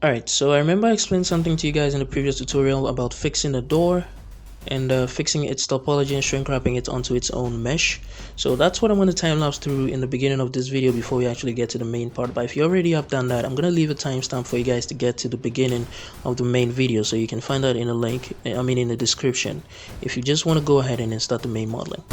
Alright, so I remember I explained something to you guys in the previous tutorial about fixing the door and fixing its topology and shrink wrapping it onto its own mesh. So that's what I'm going to time lapse through in the beginning of this video before we actually get to the main part. But if you already have done that, I'm going to leave a timestamp for you guys to get to the beginning of the main video, so you can find that in the link, in the description, if you just want to go ahead and then start the main modeling.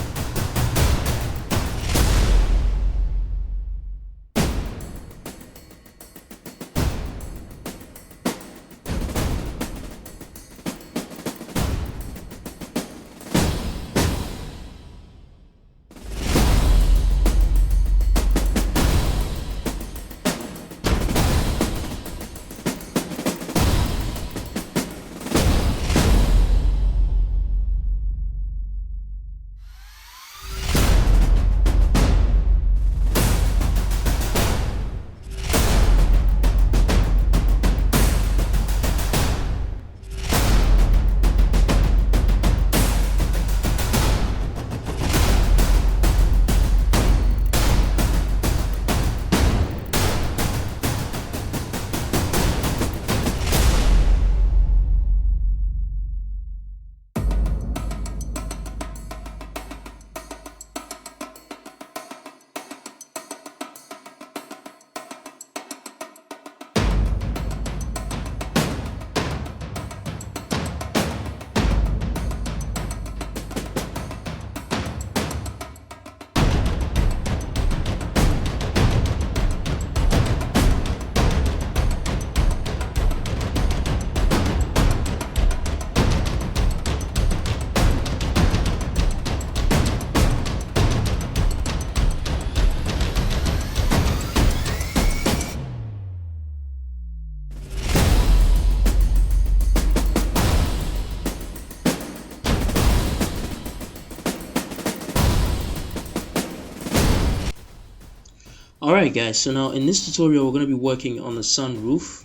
Alright guys, so now in this tutorial we're going to be working on the sunroof,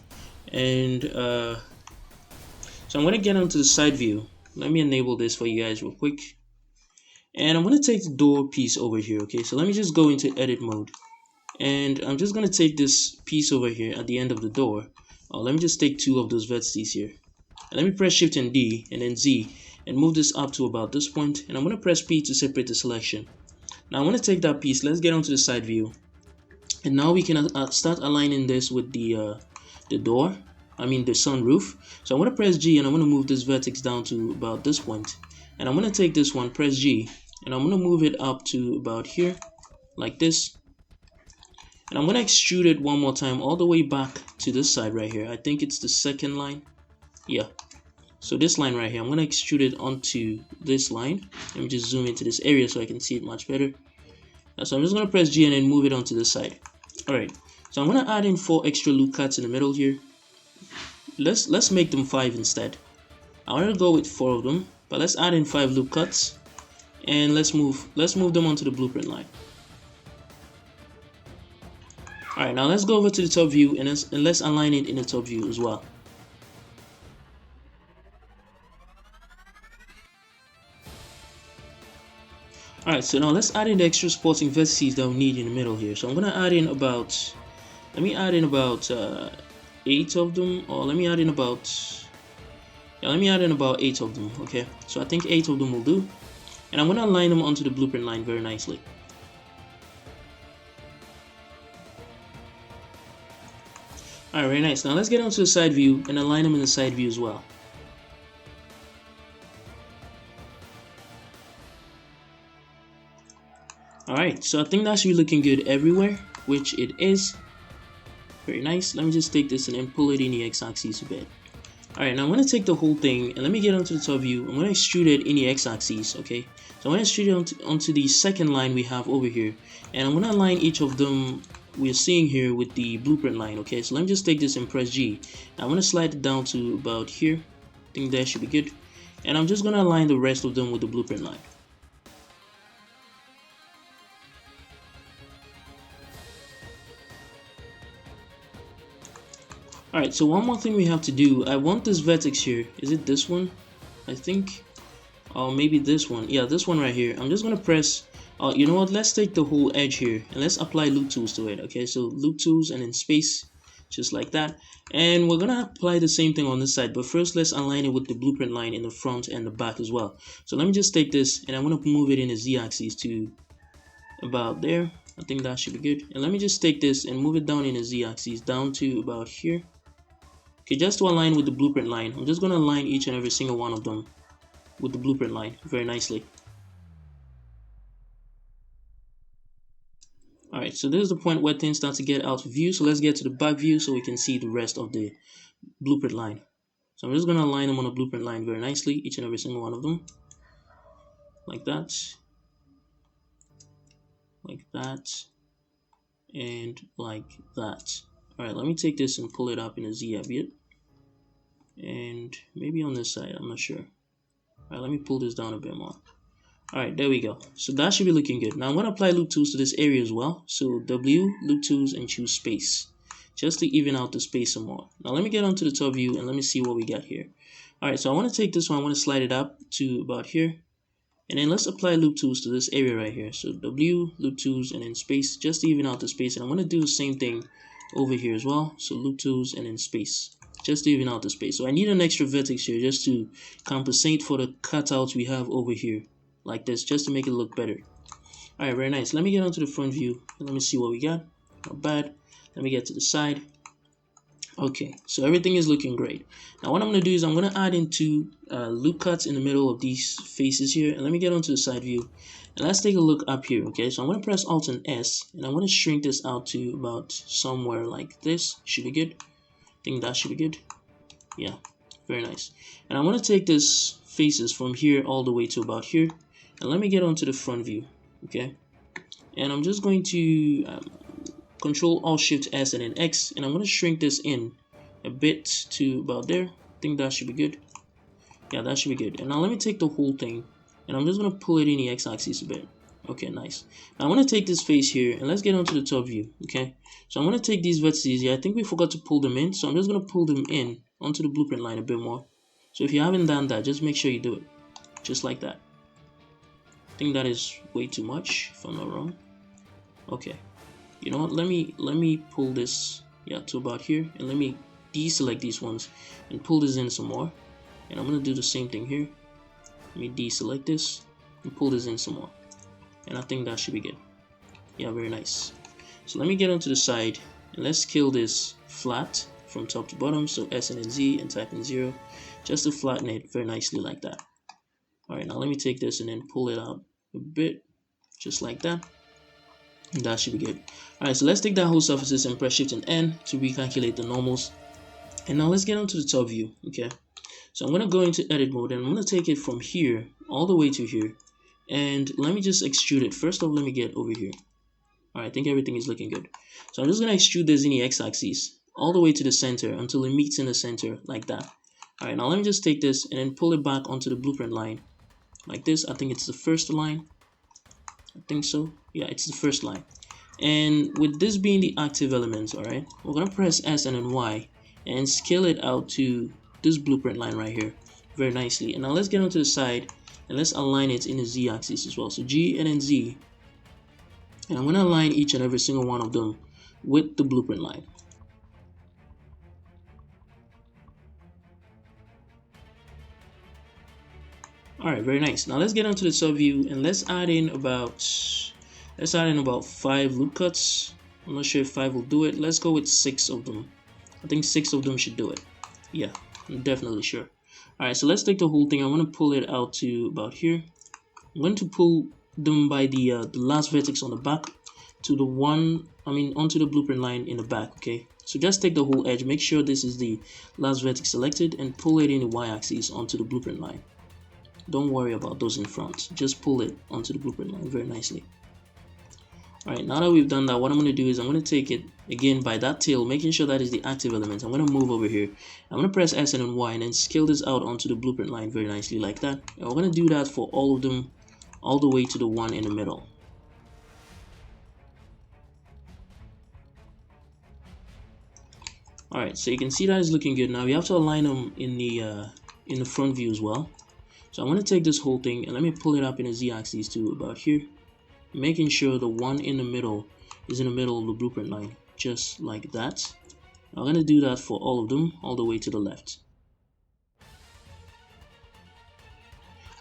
and so I'm going to get onto the side view. Let me enable this for you guys real quick, and I'm going to take the door piece over here. Okay, so let me just go into edit mode, and I'm just going to take this piece over here at the end of the door. Let me just take two of those vertices here, and let me press shift and D and then Z and move this up to about this point, and I'm going to press P to separate the selection. Now I want to take that piece. Let's get onto the side view. And now we can start aligning this with the door, the sunroof. So I'm going to press G and I'm going to move this vertex down to about this point. And I'm going to take this one, press G, and I'm going to move it up to about here, like this. And I'm going to extrude it one more time all the way back to this side right here. I think it's the second line. Yeah. So this line right here, I'm going to extrude it onto this line. Let me just zoom into this area so I can see it much better. So I'm just going to press G and then move it onto the side. Alright, so I'm going to add in 4 extra loop cuts in the middle here. Let's make them 5 instead. I want to go with 4 of them, but let's add in 5 loop cuts, and let's move them onto the blueprint line. Alright, now let's go over to the top view and let's align it in the top view as well. Alright, so now let's add in the extra supporting vertices that we need in the middle here. So I'm going to add in about, let me add in about 8 of them, or let me add in about 8 of them, okay? So I think 8 of them will do. And I'm going to align them onto the blueprint line very nicely. Alright, very nice. Now let's get onto the side view and align them in the side view as well. Alright, so I think that should be looking good everywhere, which it is. Very nice. Let me just take this and then pull it in the x-axis a bit. Alright, now I'm going to take the whole thing and let me get onto the top view. I'm going to extrude it in the x-axis, okay? So I'm going to extrude it onto the second line we have over here. And I'm going to align each of them we're seeing here with the blueprint line, okay? So let me just take this and press G. I'm going to slide it down to about here. I think that should be good. And I'm just going to align the rest of them with the blueprint line. Alright, so one more thing we have to do. I want this vertex here. Is it this one? I think. Or maybe this one. Yeah, this one right here. I'm just going to press. You know what? Let's take the whole edge here and let's apply loop tools to it. Okay, so loop tools and then space. just like that. And we're gonna apply the same thing on this side, but first let's align it with the blueprint line in the front and the back as well. So let me just take this and I'm gonna move it in the z-axis to about there. I think that should be good. And let me just take this and move it down in the z-axis down to about here. Okay, just to align with the blueprint line, I'm just gonna align each and every single one of them with the blueprint line very nicely. Alright, so this is the point where things start to get out of view. So let's get to the back view so we can see the rest of the blueprint line. So I'm just going to align them on the blueprint line very nicely, each and every single one of them. Like that. Like that. And like that. Alright, let me take this and pull it up in a Z a bit. And maybe on this side, I'm not sure. Alright, let me pull this down a bit more. Alright, there we go. So that should be looking good. Now I'm going to apply loop tools to this area as well. So W, loop tools, and choose space. Just to even out the space some more. Now let me get onto the top view and let me see what we got here. Alright, so I want to take this one, I want to slide it up to about here. And then let's apply loop tools to this area right here. So W, loop tools, and then space, just to even out the space. And I'm going to do the same thing over here as well. So loop tools and then space, just to even out the space. So I need an extra vertex here just to compensate for the cutout we have over here. Like this, just to make it look better. Alright, very nice. Let me get onto the front view and let me see what we got. Not bad. Let me get to the side. Okay, so everything is looking great. Now what I'm going to do is I'm going to add in two loop cuts in the middle of these faces here. And let me get onto the side view. And let's take a look up here, okay? So I'm going to press Alt and S. And I'm going to shrink this out to about somewhere like this. Should be good. I think that should be good. Yeah, very nice. And I'm going to take this faces from here all the way to about here. And let me get onto the front view, okay? And I'm just going to Control Alt Shift S and then X, and I'm going to shrink this in a bit to about there. I think that should be good. Yeah, that should be good. And now let me take the whole thing, and I'm just going to pull it in the X-axis a bit. Okay, nice. Now I'm going to take this face here, and let's get onto the top view, okay? So I'm going to take these vertices here. I think we forgot to pull them in, so I'm just going to pull them in onto the blueprint line a bit more. So if you haven't done that, just make sure you do it. Just like that. I think that is way too much, if I'm not wrong. Okay. You know what? Let me pull this, yeah, to about here, and let me deselect these ones and pull this in some more. And I'm gonna do the same thing here. Let me deselect this and pull this in some more. And I think that should be good. Yeah, very nice. So let me get onto the side and let's scale this flat from top to bottom. So S and then Z and type in 0, just to flatten it very nicely like that. Alright, now let me take this and then pull it out a bit, just like that. And that should be good. Alright, so let's take that whole surfaces and press Shift and N to recalculate the normals. And now let's get onto the top view, okay? So I'm going to go into edit mode and I'm going to take it from here all the way to here. And let me just extrude it. First off, let me get over here. Alright, I think everything is looking good. So I'm just going to extrude this in the X-axis all the way to the center until it meets in the center like that. Alright, now let me just take this and then pull it back onto the blueprint line. Like this. I think it's the first line. I think so. Yeah, it's the first line. And with this being the active element, alright, we're going to press S and then Y and scale it out to this blueprint line right here very nicely. And now let's get onto the side and let's align it in the Z axis as well. So G and then Z. And I'm going to align each and every single one of them with the blueprint line. Alright, very nice. Now let's get onto the sub view and let's add in about 5 loop cuts. I'm not sure if 5 will do it. Let's go with 6 of them. I think 6 of them should do it. Yeah, I'm definitely sure. Alright, so let's take the whole thing. I'm going to pull it out to about here. I'm going to pull them by the last vertex on the back to the onto the blueprint line in the back, okay? So just take the whole edge, make sure this is the last vertex selected, and pull it in the y-axis onto the blueprint line. Don't worry about those in front. Just pull it onto the blueprint line very nicely. Alright, now that we've done that, what I'm going to do is I'm going to take it again by that tail, making sure that is the active element. I'm going to move over here. I'm going to press S and then Y and then scale this out onto the blueprint line very nicely like that. And we're going to do that for all of them, all the way to the one in the middle. Alright, so you can see that is looking good. Now we have to align them in the front view as well. So I'm going to take this whole thing and let me pull it up in a Z-axis to about here, making sure the one in the middle is in the middle of the blueprint line, just like that. I'm going to do that for all of them, all the way to the left.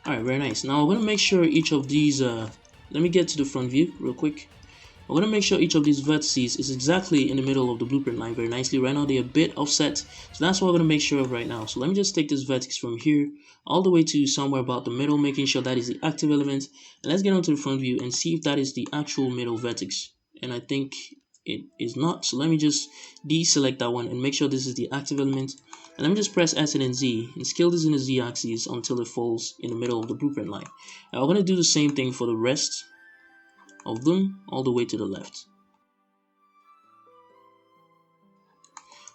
Alright, very nice. Now we're going to make sure each of these, let me get to the front view real quick. I'm going to make sure each of these vertices is exactly in the middle of the blueprint line very nicely. Right now they're a bit offset, so that's what we're going to make sure of right now. So let me just take this vertex from here all the way to somewhere about the middle, making sure that is the active element. And let's get onto the front view and see if that is the actual middle vertex. And I think it is not, so let me just deselect that one and make sure this is the active element. And let me just press S and Z and scale this in the Z axis until it falls in the middle of the blueprint line. Now we're going to do the same thing for the rest of them all the way to the left.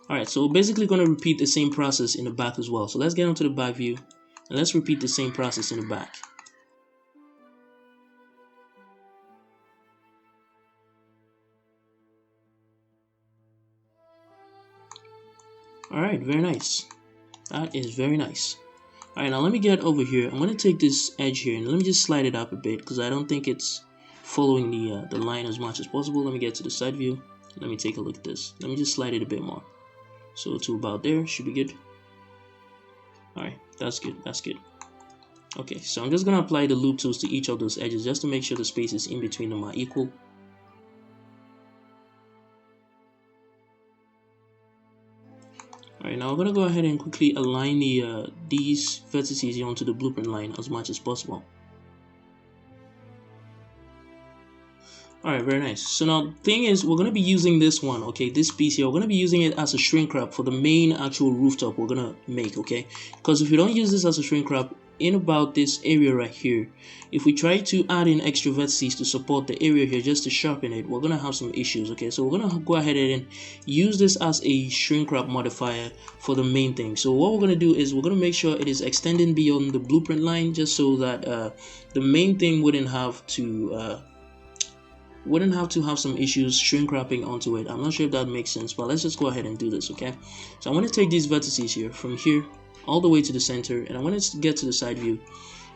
Alright, so we're basically going to repeat the same process in the back as well. So let's get onto the back view and let's repeat the same process in the back. Alright, very nice. That is very nice. Alright, now let me get over here. I'm going to take this edge here and let me just slide it up a bit because I don't think it's following the line as much as possible. Let me get to the side view. Let me take a look at this. Let me just slide it a bit more. So to about there should be good. Alright, that's good, that's good. Okay, so I'm just going to apply the loop tools to each of those edges just to make sure the spaces in between them are equal. Alright, now we're going to go ahead and quickly align these vertices onto the blueprint line as much as possible. Alright, very nice. So now the thing is, we're going to be using this one, okay, this piece here, we're going to be using it as a shrink wrap for the main actual rooftop we're going to make, okay? Because if we don't use this as a shrink wrap in about this area right here, if we try to add in extra vertices to support the area here just to sharpen it, we're going to have some issues, okay? So we're going to go ahead and use this as a shrink wrap modifier for the main thing. So what we're going to do is we're going to make sure it is extending beyond the blueprint line just so that the main thing wouldn't have to have some issues shrink wrapping onto it. I'm not sure if that makes sense, but let's just go ahead and do this, okay? So I'm going to take these vertices here from here all the way to the center, and I'm going to get to the side view,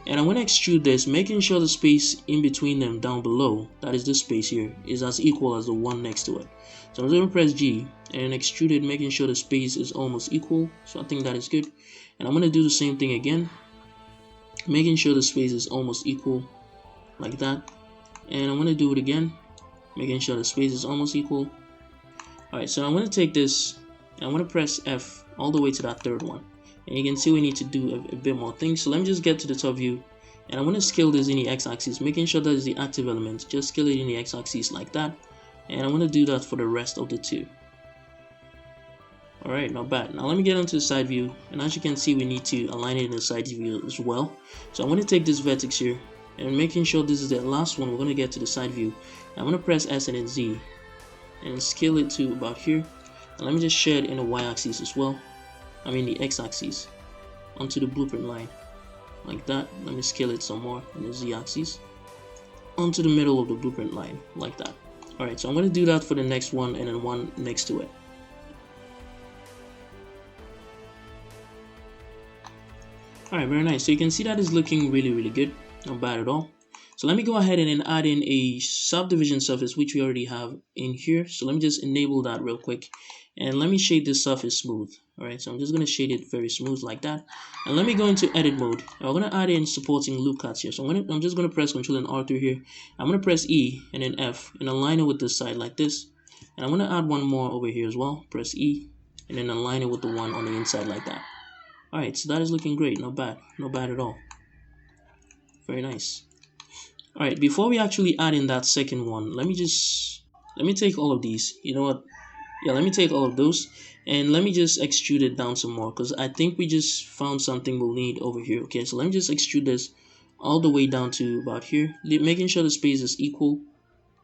and I'm going to extrude this, making sure the space in between them down below, that is this space here, is as equal as the one next to it. So I'm going to press G and extrude it, making sure the space is almost equal. So I think that is good, and I'm going to do the same thing again, making sure the space is almost equal like that. And I'm going to do it again, making sure the space is almost equal. Alright, so I'm going to take this and I'm going to press F all the way to that third one. And you can see we need to do a bit more things. So let me just get to the top view and I'm going to scale this in the x-axis, making sure that is the active element. Just scale it in the x-axis like that. And I'm going to do that for the rest of the two. Alright, not bad. Now let me get onto the side view, and as you can see we need to align it in the side view as well. So I'm going to take this vertex here and making sure this is the last one we're going to get to the side view. I'm going to press S and then Z and scale it to about here, and let me just share it in the y-axis as well, I mean the x-axis, onto the blueprint line like that. Let me scale it some more in the z-axis onto the middle of the blueprint line like that. Alright, so I'm going to do that for the next one and then one next to it. Alright, very nice. So you can see that is looking really good. Not bad at all. So let me go ahead and then add in a subdivision surface which we already have in here. So let me just enable that real quick and let me shade this surface smooth. Alright, so I'm just going to shade it very smooth like that, and let me go into edit mode. I'm going to add in supporting loop cuts here. So I'm just going to press Ctrl and R through here. I'm going to press E and then F and align it with this side like this, and I'm going to add one more over here as well. Press E and then align it with the one on the inside like that. Alright, so that is looking great. Not bad at all. Very nice. Alright, before we actually add in that second one, let me take all of these. You know what? Yeah, let me take all of those and let me just extrude it down some more, because I think we just found something we'll need over here. Okay, so let me just extrude this all the way down to about here, making sure the space is equal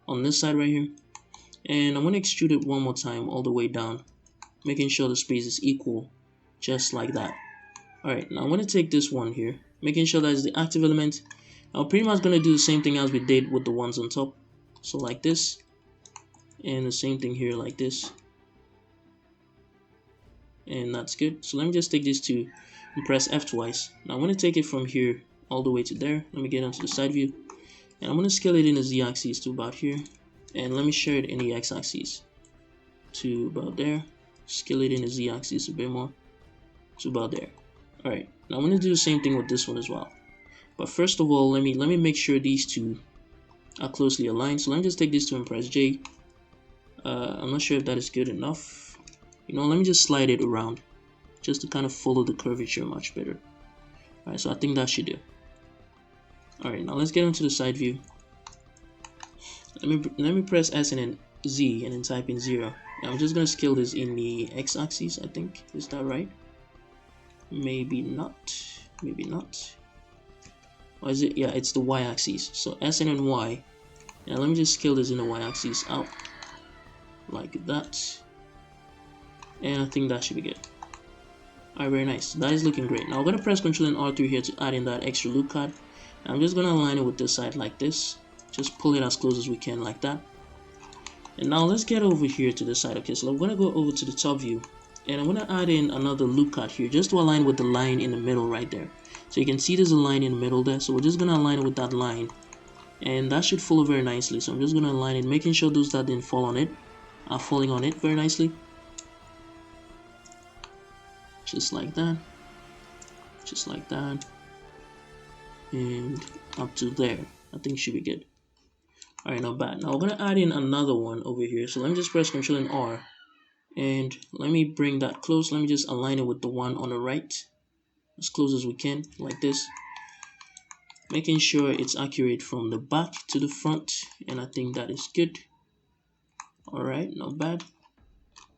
on this side right here. And I'm going to extrude it one more time all the way down, making sure the space is equal, just like that. Alright, now I'm going to take this one here, making sure that is the active element. I'm pretty much going to do the same thing as we did with the ones on top. So like this, and the same thing here like this. And that's good. So let me just take these two and press F twice. Now I'm going to take it from here all the way to there. Let me get onto the side view. And I'm going to scale it in the z-axis to about here. And let me share it in the x-axis to about there. scale it in the z-axis a bit more to about there. Alright, now I'm going to do the same thing with this one as well. But first of all, let me make sure these two are closely aligned. So let me just take this two and press J. I'm not sure if that is good enough. You know, let me just slide it around just to kind of follow the curvature much better. Alright, so I think that should do. Alright, now let's get into the side view. Let me press S and then Z and then type in 0. Now I'm just gonna scale this in the x-axis, I think. Is that right? Maybe not. Maybe not. Or is it? Yeah, it's the y-axis. So S and then Y. Now let me just scale this in the y-axis out like that. And I think that should be good. Alright, very nice. That is looking great. Now we're gonna press Ctrl and R3 here to add in that extra loop cut. I'm just gonna align it with this side like this. Just pull it as close as we can like that. And now let's get over here to this side. Okay, so I'm gonna go over to the top view and I'm gonna add in another loop cut here just to align with the line in the middle right there. So you can see there's a line in the middle there. So we're just gonna align it with that line. And that should follow very nicely. So I'm just gonna align it, making sure those that didn't fall on it are falling on it very nicely. Just like that. Just like that. And up to there. I think should be good. Alright, not bad. Now we're gonna add in another one over here. So let me just press Ctrl and R. And let me bring that close. Let me just align it with the one on the right. As close as we can, like this. Making sure it's accurate from the back to the front. And I think that is good. Alright, not bad.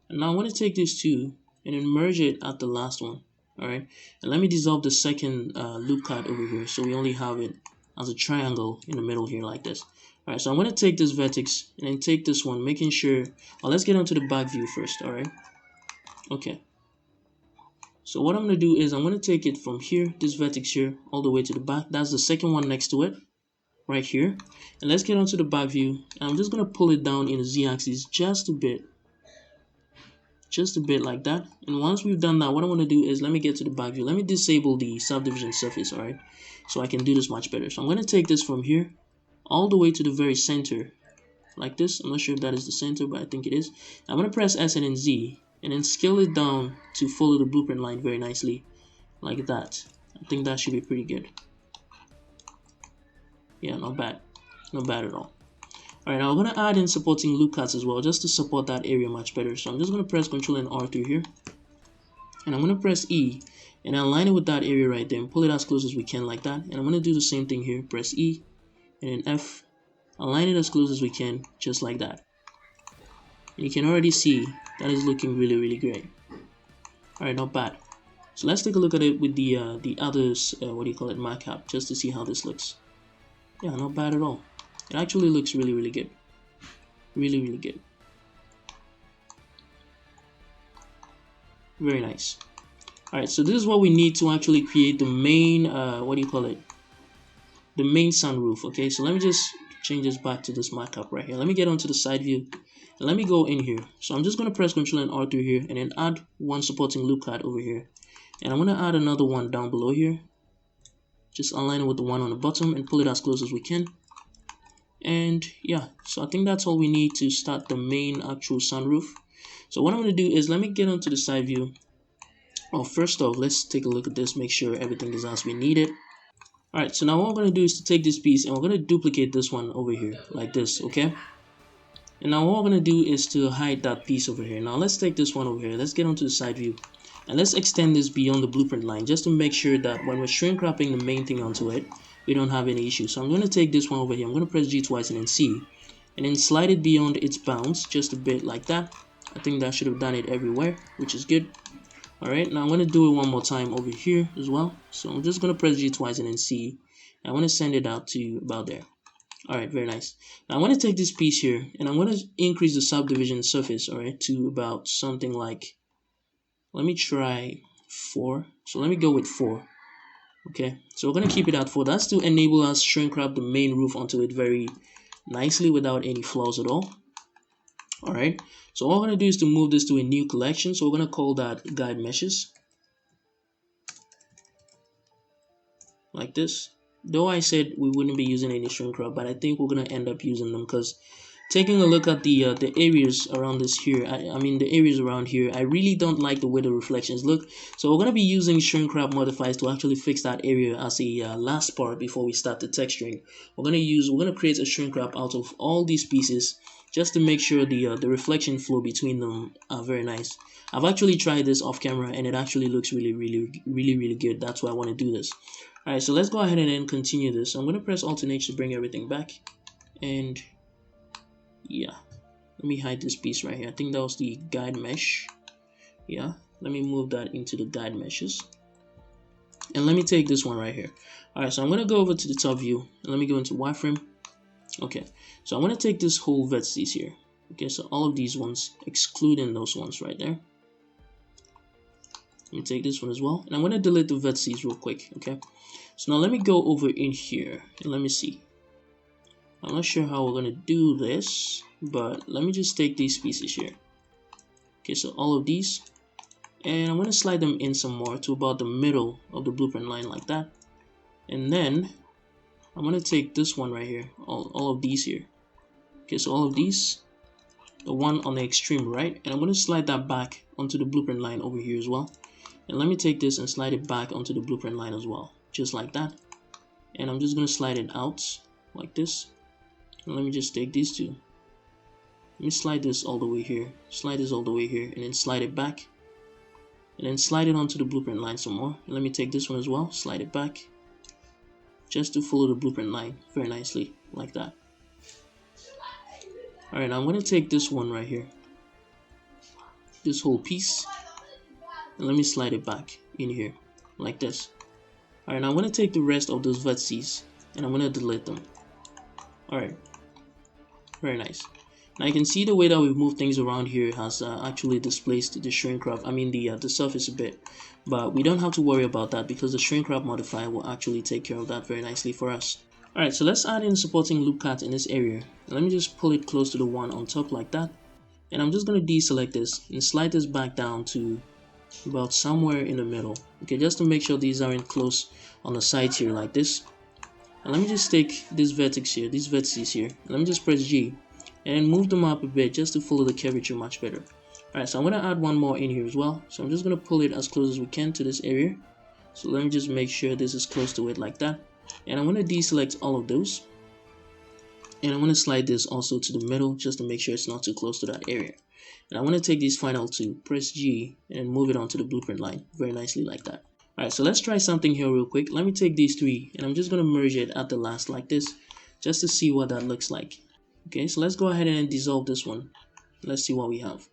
And now I want to take these two and then merge it at the last one. Alright, and let me dissolve the second loop cut over here. So we only have it as a triangle in the middle here like this. Alright, so I'm going to take this vertex and then take this one, making sure, well, let's get onto the back view first, alright? Okay. So what I'm going to do is I'm going to take it from here, this vertex here, all the way to the back. That's the second one next to it, right here. And let's get onto the back view. And I'm just going to pull it down in the z-axis just a bit. Just a bit like that. And once we've done that, what I want to do is let me get to the back view. Let me disable the subdivision surface, alright? So I can do this much better. So I'm going to take this from here all the way to the very center like this. I'm not sure if that is the center, but I think it is. I'm going to press S and then Z and then scale it down to follow the blueprint line very nicely like that. I think that should be pretty good. Yeah, not bad. Not bad at all. Alright, now I'm going to add in supporting loop cuts as well just to support that area much better. So I'm just going to press Ctrl and R through here. And I'm going to press E and align it with that area right there and pull it as close as we can like that. And I'm going to do the same thing here. Press E and then F. Align it as close as we can, just like that. And you can already see that is looking really, really great. Alright, not bad. So let's take a look at it with the others, what do you call it, markup, just to see how this looks. Yeah, not bad at all. It actually looks really, really good. Really, really good. Very nice. Alright, so this is what we need to actually create the main, what do you call it? The main sunroof, okay? So let me just change this back to this markup right here. Let me get onto the side view and let me go in here. So I'm just going to press Ctrl and R through here and then add one supporting loop cut over here. And I'm going to add another one down below here. Just align it with the one on the bottom and pull it as close as we can. And yeah, so I think that's all we need to start the main actual sunroof. So what I'm going to do is let me get onto the side view. Oh, first off, let's take a look at this, make sure everything is as we need it. Alright, so now what we're going to do is to take this piece and we're going to duplicate this one over here like this, okay? And now what we're going to do is to hide that piece over here. Now let's take this one over here. Let's get onto the side view. And let's extend this beyond the blueprint line just to make sure that when we're shrink wrapping the main thing onto it, we don't have any issues. So I'm going to take this one over here. I'm going to press G twice and then C. And then slide it beyond its bounds just a bit like that. I think that should have done it everywhere, which is good. Alright, now I'm going to do it one more time over here as well. So I'm just going to press G twice and then C. I want to send it out to about there. Alright, very nice. Now I'm going to take this piece here and I'm going to increase the subdivision surface, alright, to about something like, let me try 4. So let me go with 4. Okay, so we're going to keep it at 4. That's to enable us shrink wrap the main roof onto it very nicely without any flaws at all. Alright, so what we're going to do is to move this to a new collection. So we're going to call that guide meshes. Like this. Though I said we wouldn't be using any shrink wrap, but I think we're going to end up using them because taking a look at the areas around this here, I mean the areas around here, I really don't like the way the reflections look. So we're going to be using shrink wrap modifiers to actually fix that area as a last part before we start the texturing. We're going to create a shrink wrap out of all these pieces just to make sure the reflection flow between them are very nice. I've actually tried this off camera and it actually looks really good. That's why I want to do this. Alright, so let's go ahead and then continue this. So I'm going to press Alt and H to bring everything back. And yeah, let me hide this piece right here. I think that was the guide mesh. Yeah, let me move that into the guide meshes. And let me take this one right here. Alright, so I'm going to go over to the top view. And let me go into wireframe. Okay, so I'm going to take this whole vertices here. Okay, so all of these ones, excluding those ones right there. Let me take this one as well. And I'm going to delete the vertices real quick. Okay, so now let me go over in here and let me see. I'm not sure how we're going to do this, but let me just take these pieces here. Okay, so all of these, and I'm going to slide them in some more to about the middle of the blueprint line like that. And then I'm going to take this one right here, all of these here. Okay, so all of these, the one on the extreme right, and I'm going to slide that back onto the blueprint line over here as well. And let me take this and slide it back onto the blueprint line as well, just like that. And I'm just going to slide it out like this. And let me just take these two. Let me slide this all the way here, slide this all the way here, and then slide it back. And then slide it onto the blueprint line some more. And let me take this one as well, slide it back. Just to follow the blueprint line very nicely, like that. Alright, now I'm going to take this one right here, this whole piece, and let me slide it back in here, like this. Alright, now I'm going to take the rest of those vertices, and I'm going to delete them. Alright, very nice. Now you can see the way that we've moved things around here has actually displaced the shrink wrap, the surface a bit. But we don't have to worry about that because the shrink wrap modifier will actually take care of that very nicely for us. Alright, so let's add in supporting loop cut in this area. Let me just pull it close to the one on top like that. And I'm just going to deselect this and slide this back down to about somewhere in the middle. Okay, just to make sure these aren't close on the sides here like this. And let me just take this vertex here, these vertices here. And let me just press G and move them up a bit just to follow the curvature much better. Alright, so I'm going to add one more in here as well. So I'm just going to pull it as close as we can to this area. So let me just make sure this is close to it like that. And I'm going to deselect all of those. And I'm going to slide this also to the middle just to make sure it's not too close to that area. And I'm going to take these final two, press G, and move it onto the blueprint line very nicely like that. Alright, so let's try something here real quick. Let me take these three and I'm just going to merge it at the last like this just to see what that looks like. Okay, so let's go ahead and dissolve this one. Let's see what we have.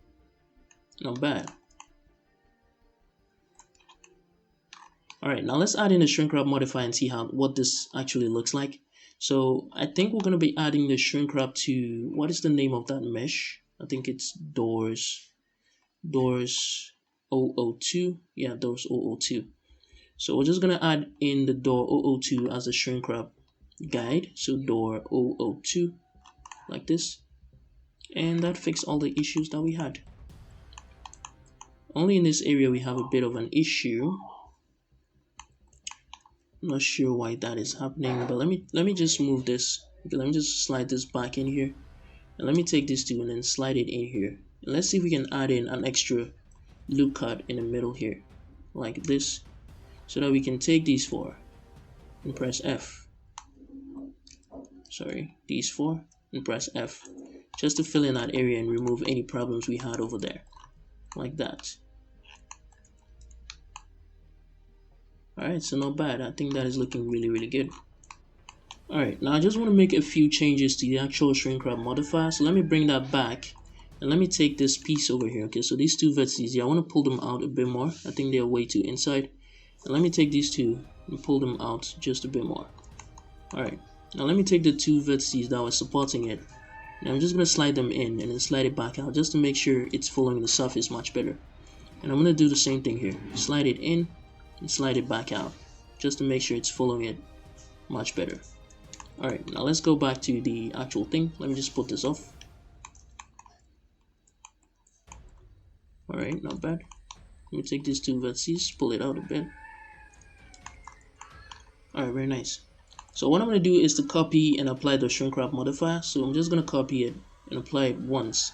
Not bad. Alright, now let's add in the shrink wrap modifier and see what this actually looks like. So I think we're going to be adding the shrink wrap to, what is the name of that mesh? I think it's doors 002. Yeah, doors 002. So we're just going to add in the door 002 as a shrink wrap guide. So door 002 like this. And that fixed all the issues that we had. Only in this area we have a bit of an issue. I'm not sure why that is happening, but let me just move this. Okay, let me just slide this back in here. And let me take this two and then slide it in here. And let's see if we can add in an extra loop cut in the middle here. Like this. So that we can take these four and press F. Sorry, these four and press F. Just to fill in that area and remove any problems we had over there. Like that. Alright, so not bad. I think that is looking really good. Alright, now I just want to make a few changes to the actual shrink wrap modifier. So let me bring that back. And let me take this piece over here. Okay, so these two vertices here, I want to pull them out a bit more. I think they're way too inside. And let me take these two and pull them out just a bit more. Alright, now let me take the two vertices that were supporting it. And I'm just going to slide them in and then slide it back out just to make sure it's following the surface much better. And I'm going to do the same thing here. Slide it in and slide it back out just to make sure it's following it much better. Alright, now let's go back to the actual thing. Let me just put this off. Alright, not bad. Let me take these two vertices, pull it out a bit. Alright, very nice. So what I'm going to do is to copy and apply the shrink wrap modifier. So I'm just going to copy it and apply it once.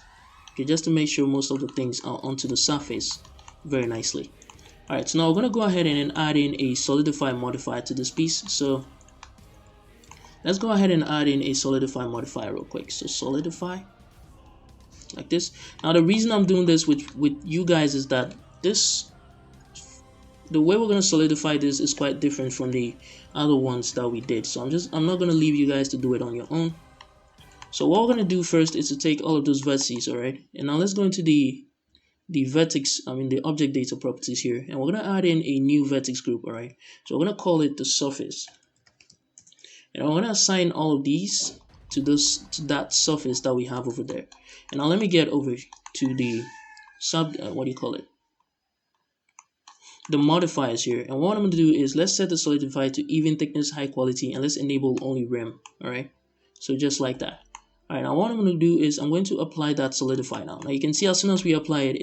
Okay, just to make sure most of the things are onto the surface very nicely. Alright, so now we're going to go ahead and add in a solidify modifier to this piece. So let's go ahead and add in a solidify modifier real quick. So solidify, like this. Now the reason I'm doing this with you guys is that the way we're going to solidify this is quite different from the other ones that we did. So I'm not going to leave you guys to do it on your own. So what we're going to do first is to take all of those vertices, alright? And now let's go into the vertex, the object data properties here, and we're going to add in a new vertex group, alright? So we're going to call it the surface. And I'm going to assign all of these to that surface that we have over there. And now let me get over to the the modifiers here. And what I'm going to do is let's set the solidify to even thickness, high quality, and let's enable only rim, alright? So just like that. Alright, now what I'm going to do is I'm going to apply that solidify now. Now you can see as soon as we apply it,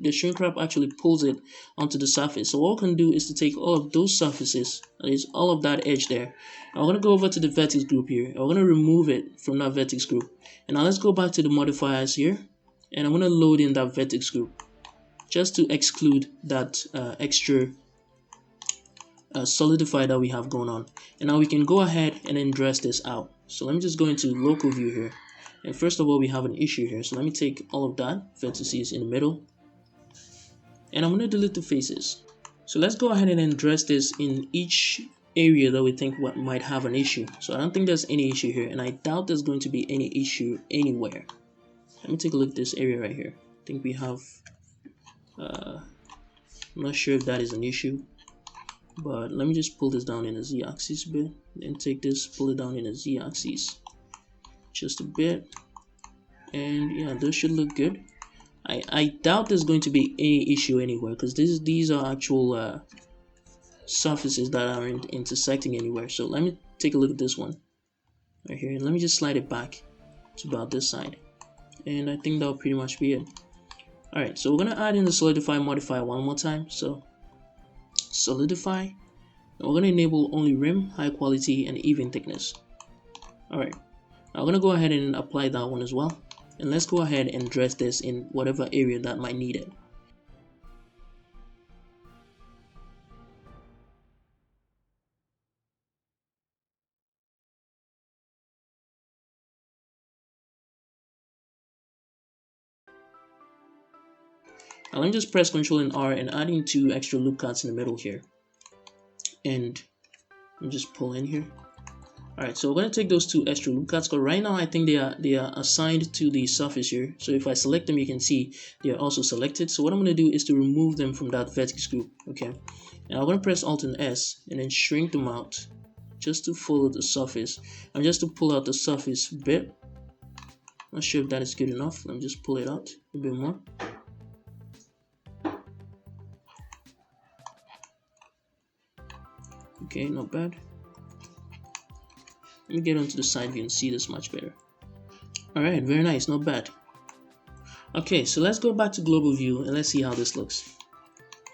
the shrink wrap actually pulls it onto the surface. So what we can do is to take all of those surfaces, that is all of that edge there. I'm going to go over to the vertex group here. I'm going to remove it from that vertex group. And now let's go back to the modifiers here. And I'm going to load in that vertex group just to exclude that extra solidify that we have going on. And now we can go ahead and then dress this out. So let me just go into local view here. And first of all, we have an issue here. So let me take all of that vertices in the middle. And I'm going to delete the faces. So let's go ahead and then dress this in each area that we think might have an issue. So I don't think there's any issue here. And I doubt there's going to be any issue anywhere. Let me take a look at this area right here. I think we have... I'm not sure if that is an issue. But let me just pull this down in a z-axis a bit. Then take this, pull it down in a z-axis. Just a bit. And yeah, those should look good. I doubt there's going to be any issue anywhere, because these are actual surfaces that aren't intersecting anywhere. So let me take a look at this one right here, and let me just slide it back to about this side, and I think that'll pretty much be it. Alright, so we're gonna add in the solidify modifier one more time. So solidify, and we're gonna enable only rim, high quality, and even thickness. Alright, now I'm gonna go ahead and apply that one as well. And let's go ahead and dress this in whatever area that might need it. Now let me just press Ctrl and R and add in 2 extra loop cuts in the middle here. And let me just pull in here. Alright, so we're going to take those 2 extra loop cuts, because right now I think they are assigned to the surface here. So if I select them, you can see they are also selected. So what I'm going to do is to remove them from that vertex group. Okay, and I'm going to press Alt and S and then shrink them out just to follow the surface and just to pull out the surface a bit. Not sure if that is good enough. Let me just pull it out a bit more. Okay, not bad. Let me get onto the side view and see this much better. Alright, very nice, not bad. Okay, so let's go back to global view and let's see how this looks.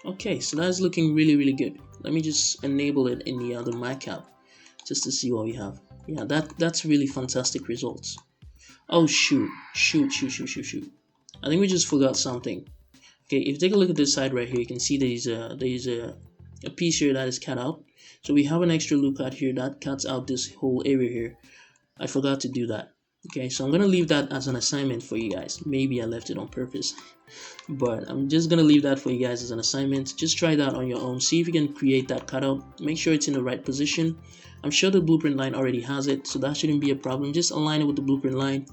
Okay, so that's looking really good. Let me just enable it in the other MyCap just to see what we have. Yeah, that's really fantastic results. Oh shoot. I think we just forgot something. Okay, if you take a look at this side right here, you can see there's a piece here that is cut out. So we have an extra loop cut here that cuts out this whole area here. I forgot to do that. Okay, so I'm going to leave that as an assignment for you guys. Maybe I left it on purpose. But I'm just going to leave that for you guys as an assignment. Just try that on your own. See if you can create that cutout. Make sure it's in the right position. I'm sure the blueprint line already has it, so that shouldn't be a problem. Just align it with the blueprint line.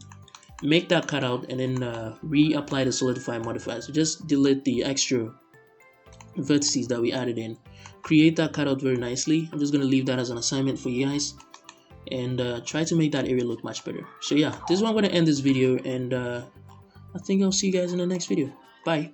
Make that cutout and then reapply the solidify modifier. So just delete the extra vertices that we added in. Create that cutout very nicely. I'm just going to leave that as an assignment for you guys and try to make that area look much better. So yeah, this is where I'm going to end this video, and I think I'll see you guys in the next video. Bye.